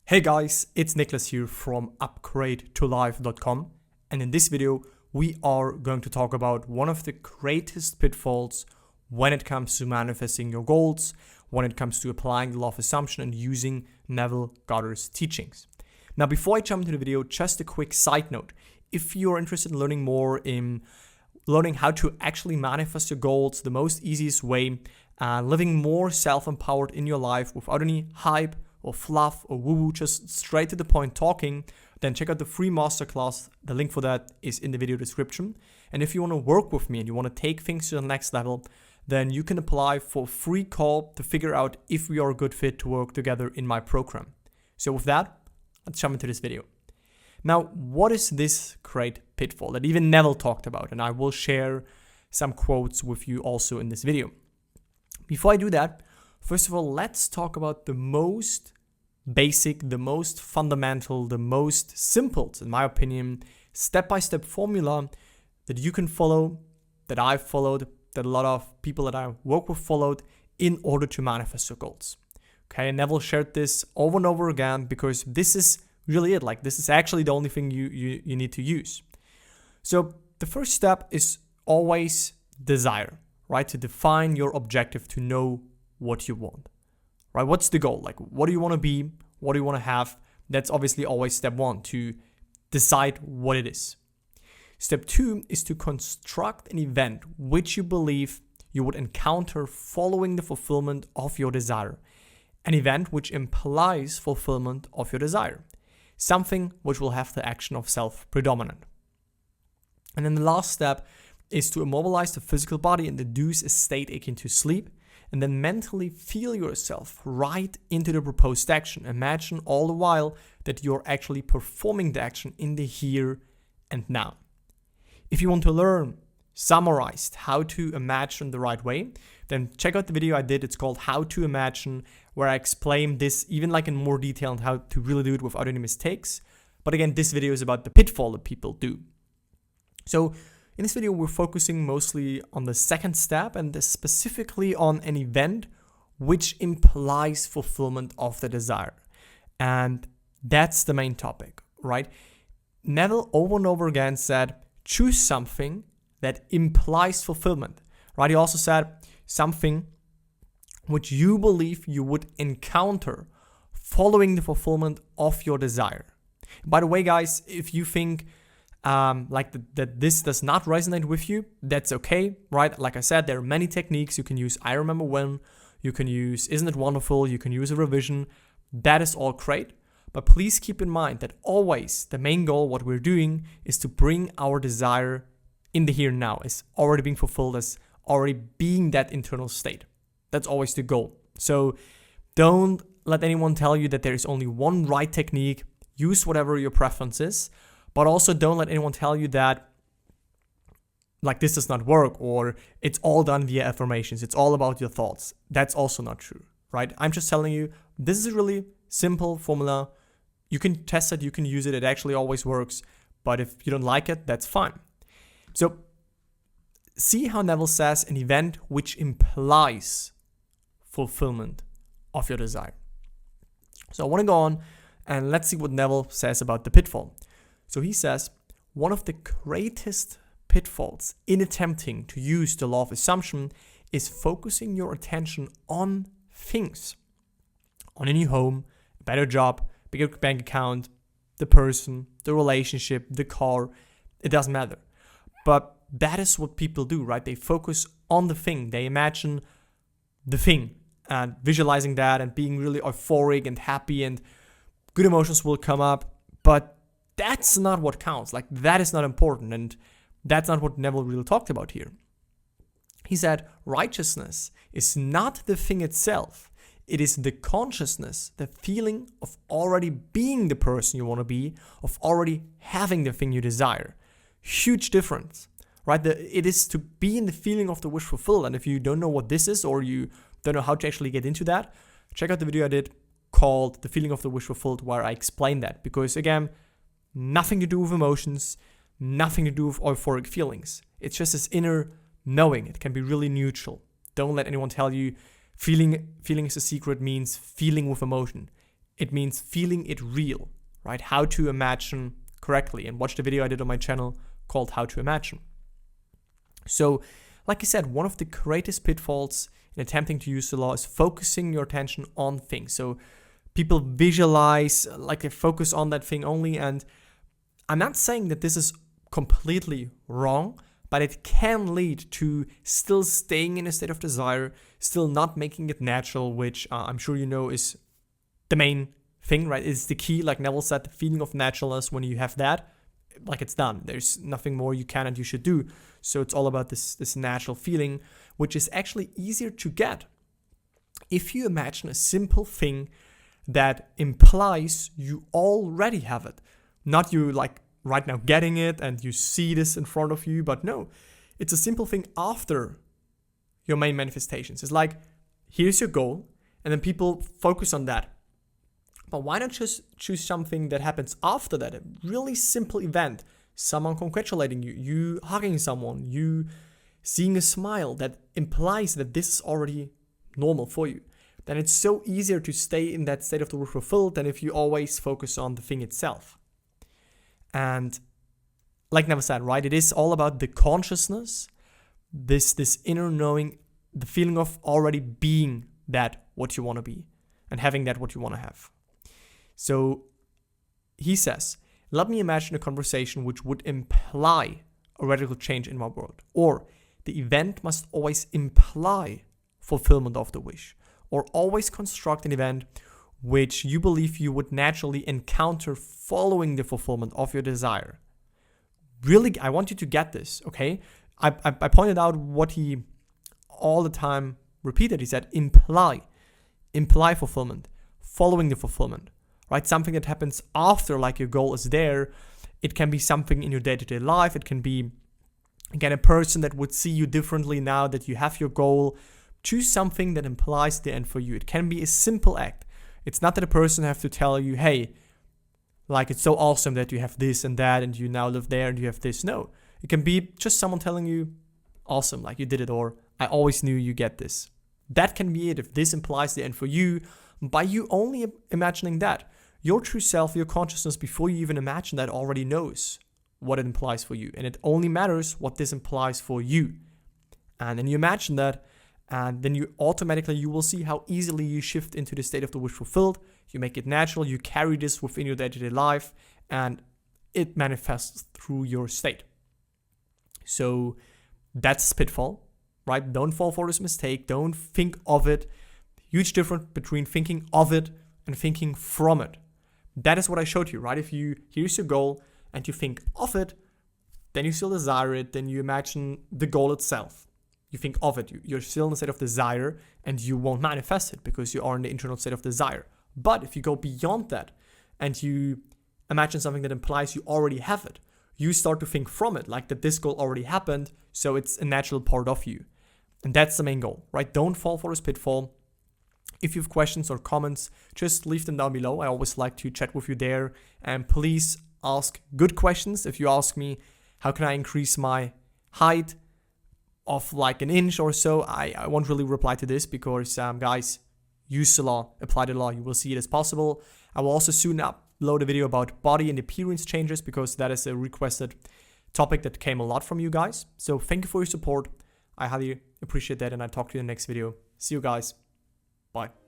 Hey guys, it's Nicholas here from upgradeToLife.com, and in this video we are going to talk about one of the greatest pitfalls when it comes to manifesting your goals, when it comes to applying the law of assumption and using Neville Goddard's teachings. Now before I jump into the video, just a quick side note. If you're interested in learning more in learning how to actually manifest your goals the most easiest way, living more self-empowered in your life without any hype or fluff or woo-woo, just straight to the point talking, then check out the free masterclass. The link for that is in the video description. And if you want to work with me and you want to take things to the next level, then you can apply for a free call to figure out if we are a good fit to work together in my program. So with that, let's jump into this video. Now, what is this great pitfall that even Neville talked about? And I will share some quotes with you also in this video. Before I do that, first of all, let's talk about the most basic, the most fundamental, the most simple, in my opinion, step-by-step formula that you can follow, that I've followed, that a lot of people that I work with followed in order to manifest your goals. Okay, and Neville shared this over and over again because this is really it. Like, this is actually the only thing you need to use. So the first step is always desire, right? To define your objective, to know what you want, right? What's the goal? Like, what do you want to be? What do you want to have? That's obviously always step one, to decide what it is. Step two is to construct an event which you believe you would encounter following the fulfillment of your desire. An event which implies fulfillment of your desire. Something which will have the action of self-predominant. And then the last step is to immobilize the physical body and induce a state akin to sleep, and then mentally feel yourself right into the proposed action. Imagine all the while that you're actually performing the action in the here and now. If you want to learn summarized how to imagine the right way, then check out the video I did. It's called How to Imagine, where I explain this even like in more detail and how to really do it without any mistakes. But again, this video is about the pitfall that people do. So in this video, we're focusing mostly on the second step and specifically on an event which implies fulfillment of the desire. And that's the main topic, right? Neville over and over again said, choose something that implies fulfillment, right? He also said something which you believe you would encounter following the fulfillment of your desire. By the way, guys, if you think that this does not resonate with you, that's okay, right? Like I said, there are many techniques you can use. I remember when, you can use Isn't It Wonderful, you can use a revision. That is all great. But please keep in mind that always the main goal, what we're doing, is to bring our desire in the here and now, as already being fulfilled, as already being that internal state. That's always the goal. So don't let anyone tell you that there is only one right technique. Use whatever your preference is. But also don't let anyone tell you that like this does not work or it's all done via affirmations. It's all about your thoughts. That's also not true, right? I'm just telling you, this is a really simple formula. You can test it, you can use it. It actually always works. But if you don't like it, that's fine. So see how Neville says an event which implies fulfillment of your desire. So I want to go on and let's see what Neville says about the pitfall. So he says, one of the greatest pitfalls in attempting to use the law of assumption is focusing your attention on things. On a new home, a better job, bigger bank account, the person, the relationship, the car, it doesn't matter. But that is what people do, right? They focus on the thing. They imagine the thing and visualizing that and being really euphoric and happy and good emotions will come up. But that's not what counts. Like, that is not important. And that's not what Neville really talked about here. He said, righteousness is not the thing itself. It is the consciousness, the feeling of already being the person you want to be, of already having the thing you desire. Huge difference, right? It is to be in the feeling of the wish fulfilled. And if you don't know what this is or you don't know how to actually get into that, check out the video I did called The Feeling of the Wish Fulfilled, where I explain that. Because again, nothing to do with emotions, nothing to do with euphoric feelings. It's just this inner knowing. It can be really neutral. Don't let anyone tell you feeling is a secret means feeling with emotion. It means feeling it real, right? How to imagine correctly, and watch the video I did on my channel called How to Imagine. So, like I said, one of the greatest pitfalls in attempting to use the law is focusing your attention on things. So people visualize, like they focus on that thing only, and I'm not saying that this is completely wrong, but it can lead to still staying in a state of desire, still not making it natural, which I'm sure you know is the main thing, right? It's the key, like Neville said, the feeling of naturalness. When you have that, like it's done. There's nothing more you can and you should do. So it's all about this natural feeling, which is actually easier to get if you imagine a simple thing that implies you already have it. Not you like right now getting it and you see this in front of you, but no, it's a simple thing after your main manifestations. It's like, here's your goal, and then people focus on that. But why not just choose something that happens after that? A really simple event. Someone congratulating you, you hugging someone, you seeing a smile that implies that this is already normal for you. Then it's so easier to stay in that state of the wish fulfilled than if you always focus on the thing itself. And like Neville said, right, it is all about the consciousness, this inner knowing, the feeling of already being that what you want to be and having that what you want to have. So he says, let me imagine a conversation which would imply a radical change in my world. Or the event must always imply fulfillment of the wish. Or always construct an event which you believe you would naturally encounter following the fulfillment of your desire. Really, I want you to get this, okay? I pointed out what he all the time repeated. He said, imply fulfillment, following the fulfillment. Right, something that happens after, like your goal is there. It can be something in your day-to-day life. It can be, again, a person that would see you differently now that you have your goal. Choose something that implies the end for you. It can be a simple act. It's not that a person have to tell you, hey, like it's so awesome that you have this and that and you now live there and you have this. No, it can be just someone telling you, awesome, like you did it, or I always knew you get this. That can be it. If this implies the end for you, by you only imagining that, your true self, your consciousness, before you even imagine that, already knows what it implies for you. And it only matters what this implies for you. And then you imagine that, and then you will see how easily you shift into the state of the wish fulfilled. You make it natural, you carry this within your day-to-day life, and it manifests through your state. So that's a pitfall, right? Don't fall for this mistake. Don't think of it. Huge difference between thinking of it and thinking from it. That is what I showed you, right? If here's your goal and you think of it, then you still desire it, then you imagine the goal itself. You think of it, you're still in the state of desire, and you won't manifest it because you are in the internal state of desire. But if you go beyond that and you imagine something that implies you already have it, you start to think from it, like that this goal already happened, so it's a natural part of you. And that's the main goal, right? Don't fall for this pitfall. If you have questions or comments, just leave them down below. I always like to chat with you there. And please ask good questions. If you ask me, how can I increase my height of like an inch or so, I won't really reply to this because, guys, use the law, apply the law. You will see it as possible. I will also soon upload a video about body and appearance changes because that is a requested topic that came a lot from you guys. So thank you for your support. I highly appreciate that, and I'll talk to you in the next video. See you guys. Bye.